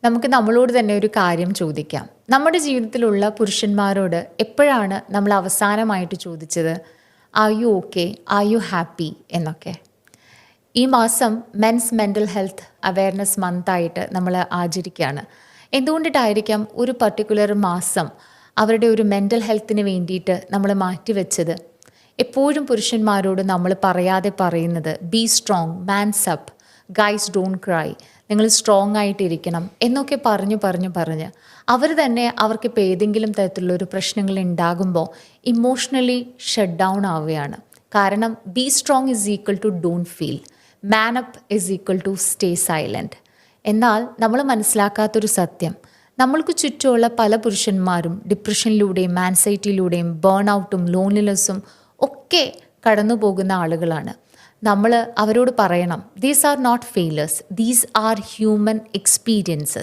നമുക്ക് നമ്മളോട് തന്നെ ഒരു കാര്യം ചോദിക്കാം. നമ്മുടെ ജീവിതത്തിലുള്ള പുരുഷന്മാരോട് എപ്പോഴാണ് നമ്മൾ അവസാനമായിട്ട് ചോദിച്ചത് are you okay, are you happy എന്നൊക്കെ? ഈ മാസം മെൻസ് മെൻ്റൽ ഹെൽത്ത് അവയർനെസ് മന്തായിട്ട് നമ്മൾ ആചരിക്കുകയാണ്. എന്തുകൊണ്ടിട്ടായിരിക്കാം ഒരു പർട്ടിക്കുലർ മാസം അവരുടെ ഒരു മെൻ്റൽ ഹെൽത്തിന് വേണ്ടിയിട്ട് നമ്മൾ മാറ്റിവെച്ചത്? എപ്പോഴും പുരുഷന്മാരോട് നമ്മൾ പറയാതെ പറയുന്നത് B strong, man's up, guys don't cry, നിങ്ങൾ സ്ട്രോങ് ആയിട്ടിരിക്കണം എന്നൊക്കെ പറഞ്ഞ് അവർ തന്നെ അവർക്കിപ്പോൾ ഏതെങ്കിലും തരത്തിലുള്ളൊരു പ്രശ്നങ്ങൾ ഉണ്ടാകുമ്പോൾ ഇമോഷണലി ഷട്ട് ഡൗൺ ആവുകയാണ്. കാരണം be strong is equal to don't feel, man up is equal to stay silent. എന്നാൽ നമ്മൾ മനസ്സിലാക്കാത്തൊരു സത്യം, നമ്മൾക്ക് ചുറ്റുമുള്ള പല പുരുഷന്മാരും ഡിപ്രഷനിലൂടെയും ആൻസൈറ്റിയിലൂടെയും ബേൺ ഔട്ടും ലോൺലിനെസ്സും ഒക്കെ കടന്നു പോകുന്ന ആളുകളാണ്. നമ്മൾ അവരോട് പറയണം, these are not failures, these are human experiences.